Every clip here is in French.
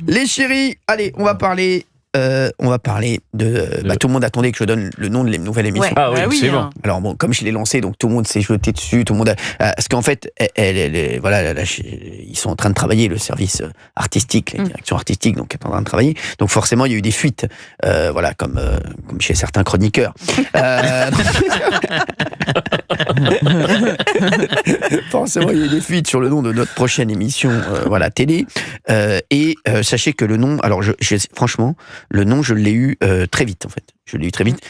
Les chéris, allez, on va parler de... tout le monde attendait que je donne le nom de la nouvelle émission. Ah oui, c'est bon. Alors bon, comme je l'ai lancé, donc tout le monde s'est jeté dessus, tout le monde parce qu'en fait, ils sont en train de travailler, le service artistique, la direction artistique, donc est en train de travailler. Donc forcément, il y a eu des fuites, comme chez certains chroniqueurs. Forcément, il y a eu des fuites sur le nom de notre prochaine émission, télé. Sachez que le nom, alors franchement, le nom, je l'ai eu très vite, en fait. Je l'ai eu très vite.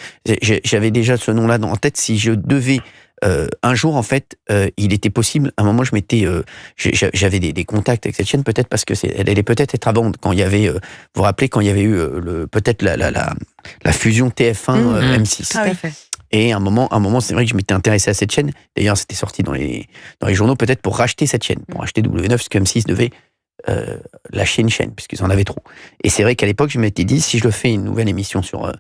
J'avais déjà ce nom-là en tête. Si je devais... un jour, en fait, il était possible... À un moment, j'avais des contacts avec cette chaîne, peut-être parce que elle allait peut-être être à vendre. Quand il y avait... vous vous rappelez, quand il y avait eu peut-être la fusion TF1 M6. Ah oui. Et à un moment, c'est vrai que je m'étais intéressé à cette chaîne. D'ailleurs, c'était sorti dans les journaux, peut-être pour racheter cette chaîne, pour racheter W9, parce que M6 devait... lâcher une chaîne, puisqu'ils en avaient trop. Et c'est vrai qu'à l'époque, je m'étais dit, si je le fais une nouvelle émission sur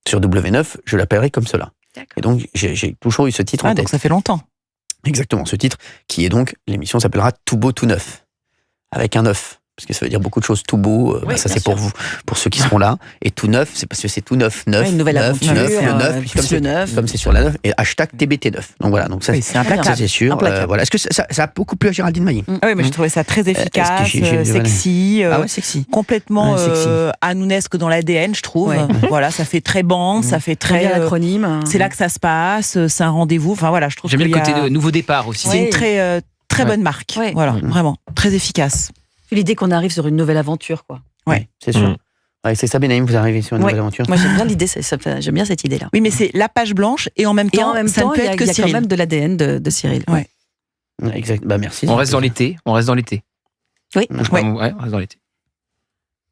W9, je l'appellerai comme cela. D'accord. Et donc, j'ai toujours eu ce titre en tête. Donc ça fait longtemps. Exactement, ce titre, qui est donc, l'émission s'appellera Tout beau, tout neuf. Avec un neuf. Parce que ça veut dire beaucoup de choses. Tout beau, ça c'est pour vous, pour ceux qui seront là. Et tout neuf, c'est parce que c'est tout neuf. Une nouvelle aventure. Le neuf, comme c'est sur la neuf. Et hashtag TBT9. Donc voilà, donc ça, c'est implacable. Ça c'est sûr. Est-ce que ça a beaucoup plu à Géraldine Maillet? Oui, mais je trouvais ça très efficace, sexy, sexy. complètement hanounesque dans l'ADN, je trouve. Ouais. Voilà, ça fait très bande, ça fait très acronyme. C'est là que ça se passe, c'est un rendez-vous. Enfin voilà, je trouve. J'aime bien le côté de nouveau départ aussi. C'est une très bonne marque. Ouais. Voilà, vraiment très efficace. L'idée qu'on arrive sur une nouvelle aventure, quoi. Ouais, c'est sûr. Ouais, c'est ça, Benaïm, vous arrivez sur une nouvelle aventure. Moi, j'aime bien l'idée, j'aime bien cette idée-là. Oui, mais c'est la page blanche et en même temps, ça ne peut être que Cyril. Il y a quand même de l'ADN de Cyril. Ouais. Exact. Bah merci. On reste dans l'été. Oui. On reste dans l'été.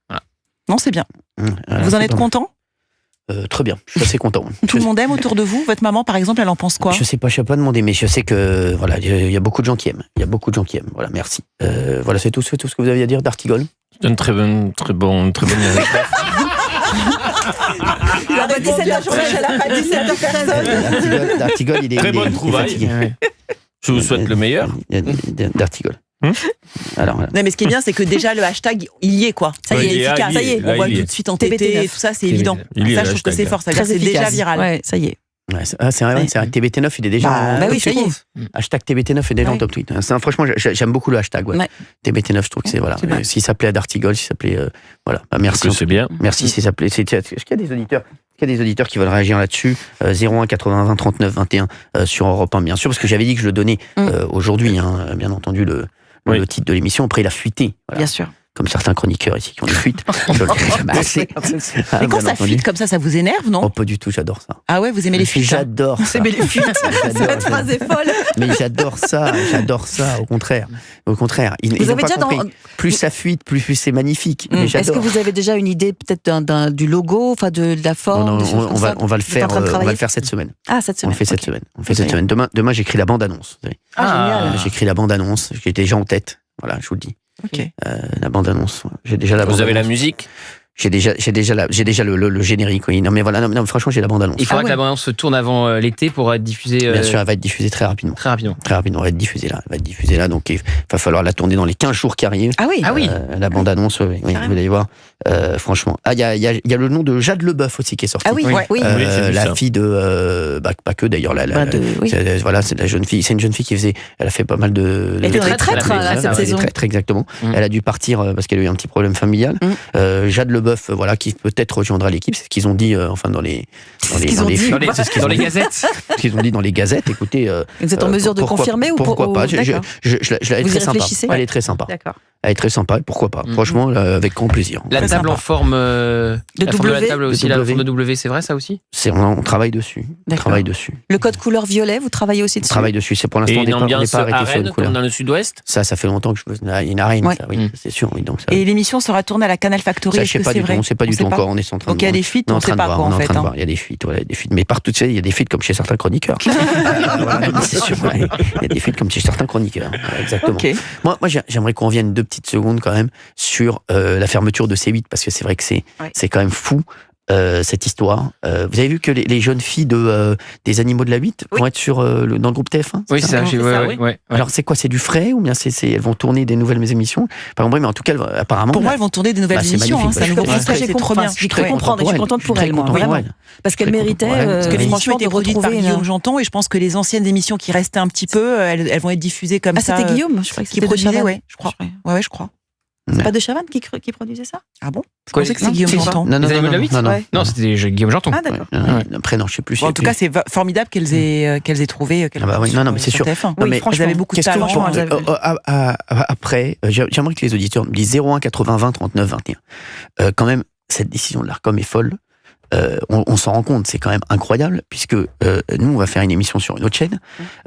Voilà. Non, c'est bien. Voilà, vous en êtes content? Très bien, je suis assez content. Tout le monde aime autour de vous? Votre maman, par exemple, elle en pense quoi? Je sais pas demander, mais je sais que il y a beaucoup de gens qui aiment. Voilà, merci. Voilà, c'est tout ce que vous aviez à dire d'Artigol. C'est une très bonne anecdote. Il a pas 17h journée, elle a pas 17h personne. D'Artigol, il est Très bonne trouvaille. Je vous souhaite le meilleur. D'Artigol. Alors, voilà. Non, mais ce qui est bien, c'est que déjà le hashtag, il y est, quoi. Ça y est, efficace. Ça y est, on voit tout de suite en TT et tout ça, c'est évident. Ça, je trouve que c'est fort. Ça veut dire que c'est déjà viral. Ouais, ça y est. Ouais, c'est vrai, TBT9, il est déjà en oui, ça y est. Hashtag TBT9 est déjà en top tweet. Franchement, j'aime beaucoup le hashtag. Ouais. TBT9, je trouve que c'est voilà. S'il s'appelait Dartigol, s'il s'appelait voilà. Merci. C'est bien. Merci. S'il s'appelait. Est-ce qu'il y a des auditeurs? Il y a des auditeurs qui veulent réagir là-dessus. 01 80 20 39 21 sur Europe 1, bien sûr, parce que j'avais dit que je le donnais aujourd'hui, bien entendu, le titre de l'émission. Après, il a fuité. Voilà. Bien sûr. Comme certains chroniqueurs ici qui ont des fuites. Je le dirai jamais assez. Mais quand ça fuite comme ça vous énerve, non? Oh, pas du tout, j'adore ça. Ah ouais, vous aimez les fuites? J'adore ça. Les fuites. Cette phrase est folle. Mais j'adore ça, au contraire. Ils ont pas compris. Plus ça fuite, plus c'est magnifique. Est-ce que vous avez déjà une idée peut-être du logo, enfin de la forme? Non, on va le faire cette semaine. Ah, cette semaine. On le fait cette semaine. Cette semaine. Demain, j'écris la bande-annonce. Génial. J'écris la bande-annonce, qui est déjà en tête. Voilà, je vous le dis. Ok. La bande-annonce. J'ai déjà la Vous avez la musique? J'ai déjà le générique. Oui. Non mais voilà, non, franchement, j'ai la bande-annonce. Il faudra que la bande-annonce se tourne avant l'été pour être diffusée. Bien sûr, elle va être diffusée très rapidement. Très rapidement. Elle va être diffusée là. Donc il va falloir la tourner dans les 15 jours qui arrivent. Ah oui. La bande-annonce, oui, vous allez voir. Franchement. Ah, il y a le nom de Jade Leboeuf aussi qui est sorti. Ah oui. La fille de pas que d'ailleurs voilà, c'est la jeune fille, c'est une jeune fille elle a fait pas mal de elle était traître cette saison. Très exactement. Elle a dû partir parce qu'elle a eu un petit problème familial. Jade Leboeuf, voilà, qui peut-être rejoindra l'équipe, c'est ce qu'ils ont dit dans les gazettes. Ce qu'ils ont dit dans les gazettes. Écoutez, vous êtes en mesure de confirmer ou pourquoi pas? Je vous y réfléchissez? Elle est très sympa. D'accord. Elle est très sympa, pourquoi pas? Franchement, avec grand plaisir. La table en forme de W. La table aussi, la forme de W, c'est vrai ça aussi? On travaille dessus. Le code couleur violet, vous travaillez aussi dessus? On travaille dessus. C'est pour l'instant, on n'est pas arrêté sur une couleur. Dans le sud-ouest? Ça fait longtemps que je veux une arène. Oui, c'est sûr. Oui, donc ça. Et l'émission sera tournée à la Canal Factory. Je sais pas du tout. On sait pas du tout encore. On est en train de. Donc il y a des fuites. On ne sait pas quoi en fait. Il y a des fuites. Mais partout, il y a des fuites comme chez certains chroniqueurs. C'est sûr. Il y a des fuites comme chez certains chroniqueurs. Exactement. Moi, j'aimerais qu'on revienne 2 petites secondes quand même sur la fermeture de C8, parce que c'est vrai que c'est quand même fou. cette histoire. Vous avez vu que les jeunes filles des Animaux de la 8 vont être dans le groupe TF1? Oui, c'est ça. Ouais. Alors c'est quoi? C'est du frais ou bien elles vont tourner des nouvelles émissions? Pas compris, mais en tout cas, apparemment. Pour moi, elles vont tourner des nouvelles émissions. C'est trop bien. Je suis très contente. Je suis contente pour elles, moi, vraiment. Parce qu'elles méritaient. Parce que l'émission était produite par Guillaume Janton, et je pense que les anciennes émissions qui restaient un petit peu, elles vont être diffusées comme ça. Ah, c'était Guillaume, je crois que qui produisait, ouais, je crois. Ouais, je crois. C'est pas de Chavannes qui produisait ça? Ah bon? Je pensais que c'est Guillaume Janton. Non, les Animaux de la 8? Non, c'était Guillaume Janton. Ah d'accord. Après, non, je sais plus. En tout cas, c'est formidable qu'elles aient trouvé. Non, mais c'est sûr. Oui, franchement, elles avaient beaucoup de talent. Après, j'aimerais que les auditeurs me disent 01 80 20 39 21. Quand même, cette décision de l'Arcom est folle. On s'en rend compte, c'est quand même incroyable, puisque nous, on va faire une émission sur une autre chaîne.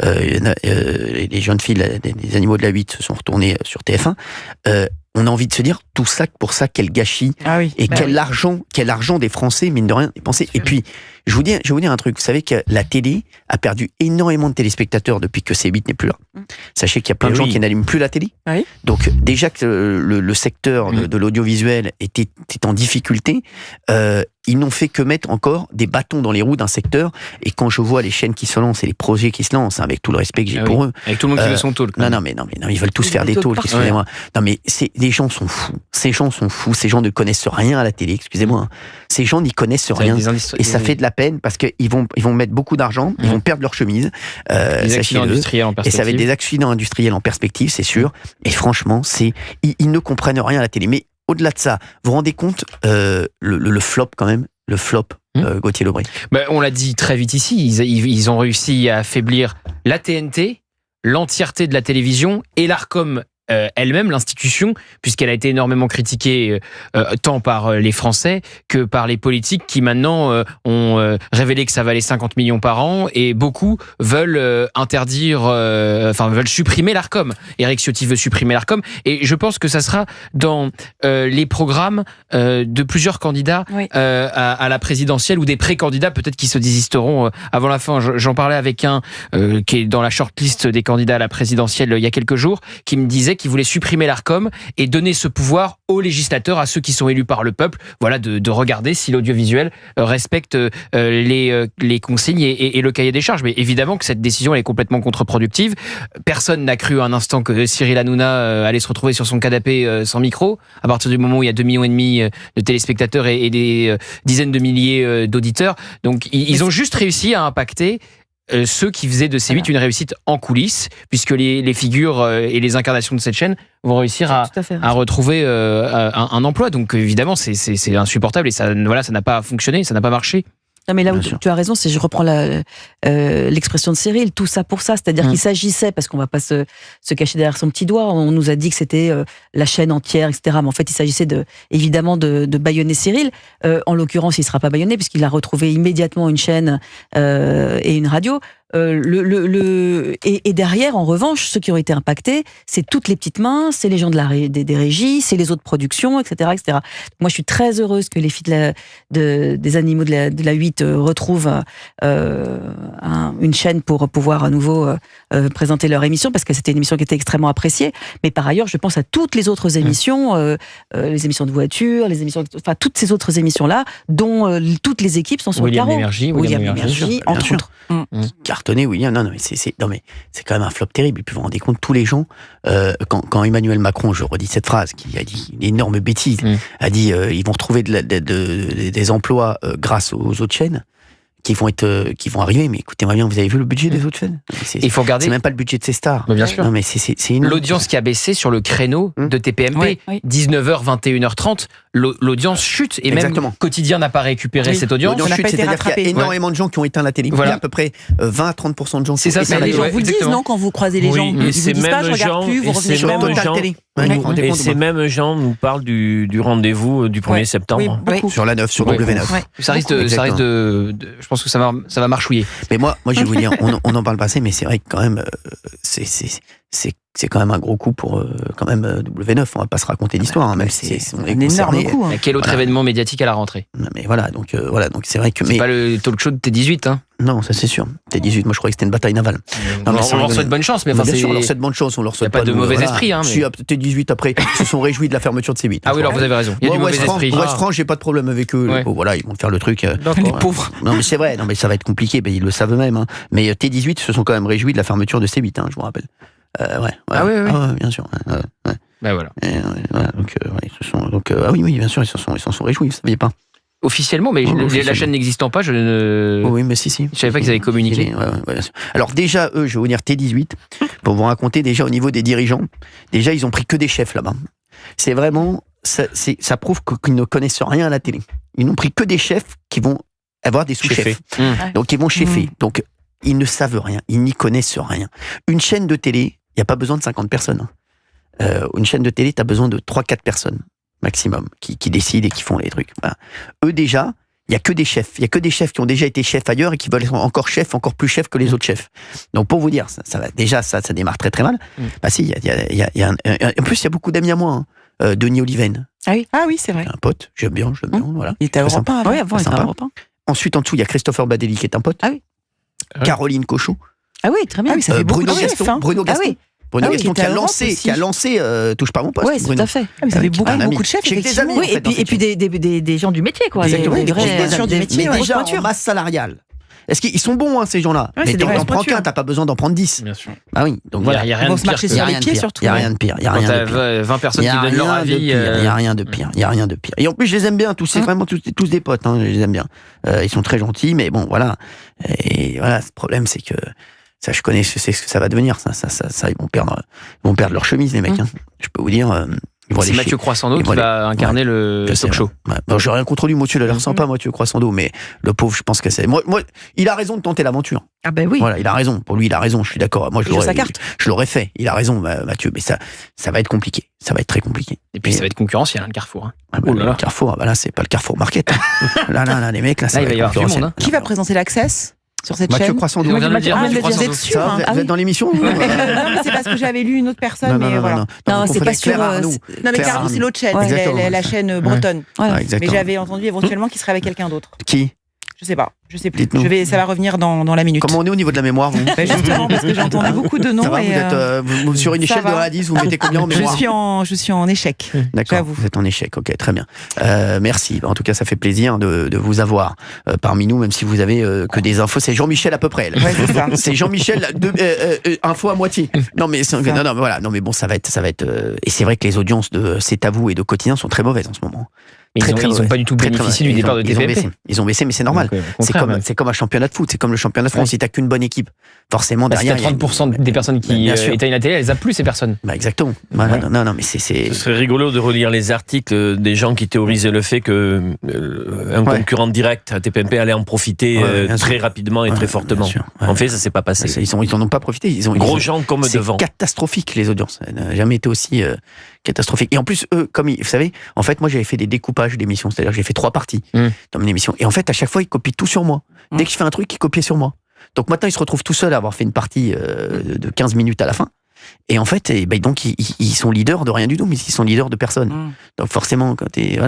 Les jeunes filles des Animaux de la 8 se sont retournées sur TF1. On a envie de se dire, tout ça pour ça, quel gâchis. Ah oui, et quel argent des Français, mine de rien, dépensé. Et puis, je vais vous dire un truc. Vous savez que la télé a perdu énormément de téléspectateurs depuis que C8 n'est plus là. Sachez qu'il y a plein de gens qui n'allument plus la télé. Oui. Donc, déjà que le secteur de l'audiovisuel était en difficulté, ils n'ont fait que mettre encore des bâtons dans les roues d'un secteur. Et quand je vois les chaînes qui se lancent et les projets qui se lancent, avec tout le respect que j'ai pour eux. Avec tout le monde qui veut son talk. Non, ils veulent tous faire des talks, excusez-moi. Non, mais les gens sont fous. Ces gens sont fous. Ces gens ne connaissent rien à la télé, excusez-moi. Ces gens n'y connaissent rien. Et ça fait de la peine parce qu'ils vont mettre beaucoup d'argent, ils vont perdre leur chemise. Des accidents industriels en perspective. Et ça va être des accidents industriels en perspective, c'est sûr. Et franchement, ils ne comprennent rien à la télé. Mais au-delà de ça, vous vous rendez compte, le flop quand même, Gauthier Lebret. On l'a dit très vite ici, ils ont réussi à affaiblir la TNT, l'entièreté de la télévision et l'Arcom elle-même, l'institution, puisqu'elle a été énormément critiquée tant par les Français que par les politiques qui maintenant ont révélé que ça valait 50 millions par an et beaucoup veulent veulent supprimer l'Arcom. Éric Ciotti veut supprimer l'Arcom et je pense que ça sera dans les programmes de plusieurs candidats à la présidentielle ou des pré-candidats peut-être qui se désisteront avant la fin. J'en parlais avec un qui est dans la shortlist des candidats à la présidentielle il y a quelques jours, qui me disait qui voulait supprimer l'Arcom et donner ce pouvoir aux législateurs, à ceux qui sont élus par le peuple, voilà, de regarder si l'audiovisuel respecte les consignes et le cahier des charges. Mais évidemment que cette décision elle est complètement contre-productive. Personne n'a cru un instant que Cyril Hanouna allait se retrouver sur son canapé sans micro, à partir du moment où il y a 2,5 millions de téléspectateurs et des dizaines de milliers d'auditeurs. Donc ils ont juste réussi à impacter ceux qui faisaient de C8 une réussite en coulisses, puisque les figures et les incarnations de cette chaîne vont réussir à retrouver un emploi. Donc évidemment, c'est insupportable et ça n'a pas fonctionné, ça n'a pas marché. Non mais là où tu as raison, je reprends l'expression de Cyril, tout ça pour ça, c'est-à-dire qu'il s'agissait, parce qu'on va pas se cacher derrière son petit doigt, on nous a dit que c'était la chaîne entière, etc. Mais en fait, il s'agissait évidemment de bâillonner Cyril. En l'occurrence, il ne sera pas bâillonné puisqu'il a retrouvé immédiatement une chaîne et une radio. Et derrière, en revanche, ceux qui ont été impactés, c'est toutes les petites mains, c'est les gens des régies, c'est les autres productions, etc., etc. Moi, je suis très heureuse que les filles des Animaux de la 8 retrouvent une chaîne pour pouvoir à nouveau présenter leur émission, parce que c'était une émission qui était extrêmement appréciée. Mais par ailleurs, je pense à toutes les autres émissions, les émissions de voiture, enfin toutes ces autres émissions-là, dont toutes les équipes sont sur le carreau. William Émergie, entre autres. Cartonné, William. Non, mais c'est quand même un flop terrible. Et puis vous vous rendez compte, tous les gens, quand Emmanuel Macron, je redis cette phrase, qui a dit une énorme bêtise, a dit ils vont retrouver des emplois grâce aux autres chaînes qui vont arriver. Mais écoutez-moi bien, vous avez vu le budget des autres chaînes? Il faut regarder. C'est même pas le budget de ces stars. Mais bien sûr. Non, mais c'est l'audience qui a baissé sur le créneau de TPMP, 19h, 21h30. L'audience chute et Exactement. Même Quotidien n'a pas récupéré cette audience. L'audience chute, c'est-à-dire qu'il y a énormément de gens qui ont éteint la télé. Voilà. Il y a à peu près 20-30% de gens qui ont éteint la télé. Les gens vous le disent, non, quand vous croisez les gens? Ils vous disent pas, je regarde plus, vous revenez sur la télé. Et ces mêmes gens nous parlent du rendez-vous du 1er septembre. Sur la 9, sur W9. Ça risque de, je pense que ça va marchouiller. Mais moi, je vais vous dire, on en parle pas assez, mais c'est vrai que quand même, c'est c'est quand même un gros coup pour quand même W9. On va pas se raconter l'histoire, hein, même si c'est un énorme coup. Hein. Quel autre événement médiatique à la rentrée? Mais voilà, donc c'est vrai que. C'est pas le talk show de T18, hein? Non, ça c'est sûr. T18, moi je croyais que c'était une bataille navale. On leur souhaite bonne chance, mais bien sûr, on leur souhaite bonne chance, on leur souhaite pas de mauvais esprit. Hein, Si T18 après, ils se sont réjouis de la fermeture de C8. Ah oui, alors vous avez raison. Il y a du mauvais esprit. West France, j'ai pas de problème avec eux. Voilà, ils vont faire le truc. Les pauvres. Non mais c'est vrai, non mais ça va être compliqué, ils le savent eux-mêmes. Hein. Mais T18 se sont quand même réjouis de la fermeture de C8, hein, je vous rappelle. Ah oui. Bien sûr. Ben voilà. Oui, bien sûr, ils s'en sont réjouis, vous saviez pas. Officiellement, mais la chaîne n'existant pas, je ne. Oui, mais si. Je savais pas qu'ils avaient communiqué. Bien sûr. Alors déjà, eux, je vais vous dire T18 pour vous raconter déjà au niveau des dirigeants. Déjà, ils ont pris que des chefs là-bas. C'est vraiment, ça prouve qu'ils ne connaissent rien à la télé. Ils n'ont pris que des chefs qui vont avoir des sous-chefs. Donc ils vont cheffer. Donc ils ne savent rien, ils n'y connaissent rien. Une chaîne de télé, il n'y a pas besoin de 50 personnes. Une chaîne de télé, tu as besoin de 3-4 personnes maximum qui décident et qui font les trucs. Voilà. Eux déjà, il n'y a que des chefs. Il y a que des chefs qui ont déjà été chefs ailleurs et qui veulent être encore chefs, encore plus chefs que les autres chefs. Donc pour vous dire, ça démarre très très mal. Bah si, en plus il y a beaucoup d'amis à moi. Denis Oliven. Ah oui, c'est vrai. Un pote, j'aime bien. Voilà. Il était à Europe 1. Oui, avant, il était à Europe 1. Ensuite, en dessous, il y a Christopher Badelli qui est un pote. Ah oui. Caroline Cochot. Ah oui, très bien. Ah oui, ça fait beaucoup Bruno de chefs. Gaston. Bruno Gaston. Bruno Gaston qui a lancé Touche pas mon poste. Oui, tout à fait. Vous avez beaucoup de chefs. J'ai des amis. Oui, et puis des gens du métier, quoi. Exactement. Des vrais gens du métier. Mais déjà en masse salariale. Est-ce qu'ils sont bons, ces gens-là? Mais t'en prends qu'un, t'as pas besoin d'en prendre 10. Bien sûr. Ah oui, donc voilà. Il y a rien de pire. Sur les pieds, surtout. Il y a rien de pire. Quand t'as 20 personnes qui donnent leur avis. Il y a rien de pire. Il y a rien de pire. Et en plus, je les aime bien. C'est vraiment tous des potes. Je les aime bien. Ils sont très gentils, mais bon, voilà. Et voilà, le problème, c'est que ça, je sais ce que ça va devenir. Ça, ils vont perdre leur chemise, les mecs. Je peux vous dire. C'est Mathieu Croissando qui va incarner le talk show. J'ai rien contre lui, Mathieu, il a l'air sympa, Mathieu Croissando, mais le pauvre, je pense que c'est. Moi, il a raison de tenter l'aventure. Ah ben oui. Voilà, il a raison. Pour lui, il a raison. Je suis d'accord. Moi, je l'aurais fait. Il a raison, Mathieu. Mais ça va être compliqué. Ça va être très compliqué. Et puis, ça va être concurrentiel, le Carrefour. Le Carrefour, là, c'est pas le Carrefour Market. Là, les mecs, là, ça va y avoir du monde. Qui va présenter l'Access sur cette chaîne? Mathieu Croissando. Vous êtes sûr? Vous êtes dans l'émission? Non, mais c'est parce que j'avais lu une autre personne. Non, c'est pas sûr. Non, mais Claire, c'est l'autre chaîne, la chaîne bretonne. Mais j'avais entendu éventuellement qu'il serait avec quelqu'un d'autre. Qui? Je sais pas. Ça va revenir dans la minute. Comment on est au niveau de la mémoire, vous? Justement, parce que j'ai entendu beaucoup de noms. Ça va, vous êtes sur une échelle de 1 à 10, vous mettez combien en mémoire? Je suis en échec. D'accord, vous êtes en échec, ok, très bien. Merci, en tout cas ça fait plaisir de vous avoir parmi nous, même si vous avez que des infos. C'est Jean-Michel à peu près. Ouais, c'est ça. C'est Jean-Michel, info à moitié. Non mais voilà, non mais bon, ça va être et c'est vrai que les audiences de C'est à vous et de Quotidien sont très mauvaises en ce moment. Ils n'ont pas du tout bénéficié du départ de TPMP. Ils ont baissé, mais c'est normal. C'est comme un championnat de foot, c'est comme le championnat de France. Si t'as qu'une bonne équipe, forcément derrière. Si t'as 30% des personnes qui éteignent la télé, elles zappent plus ces personnes. Exactement. Non, mais c'est. Ce serait rigolo de relire les articles des gens qui théorisaient le fait que un concurrent direct à TPMP allait en profiter très rapidement et très fortement. En fait, ça s'est pas passé. Ils en ont pas profité. Gros gens comme devant. C'est catastrophique les audiences. Ça n'a jamais été aussi catastrophique. Et en plus, eux, comme vous savez, en fait, moi j'avais fait des découpages d'émissions, c'est-à-dire que j'ai fait 3 parties dans mon émission. Et en fait, à chaque fois, ils copient tout sur moi. Dès que je fais un truc, ils copient sur moi. Donc maintenant, ils se retrouvent tout seuls à avoir fait une partie de 15 minutes à la fin. Et en fait, donc ils sont leaders de rien du tout, mais ils sont leaders de personne. Donc forcément, quand t'es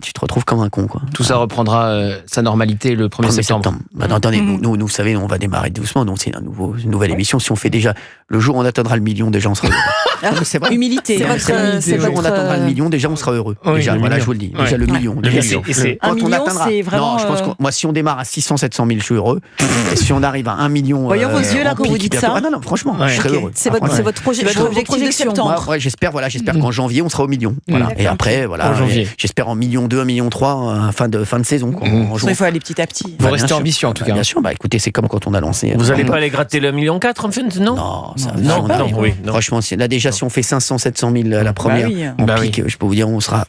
tu te retrouves comme un con, quoi. Tout ça reprendra sa normalité le 1er septembre. Attendez, nous, vous savez, on va démarrer doucement. Donc c'est une nouvelle émission. Si on fait déjà le jour où on atteindra le million, déjà on sera heureux. C'est vrai. Humilité. Le jour où on atteindra le million, déjà on sera heureux. Déjà, voilà, je vous le dis. Déjà le million. Quand on atteindra. Non, je pense que moi, si on démarre à 600-700 000, je suis heureux. Et si on arrive à 1 million. Voyons vos yeux là quand vous dites ça. Non, franchement, je serais heureux. C'est votre objectif de septembre. J'espère qu'en janvier, on sera au million. Voilà. Et après, voilà. J'espère en 1,2 million, 1,3 million, fin de saison. Il faut aller petit à petit. Vous restez ambitieux en tout cas. Bien sûr, écoutez, c'est comme quand on a lancé. Vous n'allez pas aller gratter le 1,4 million en fait, non? Non. Franchement, là déjà, si on fait 500-700 000 à la première, on pique, je peux vous dire, on sera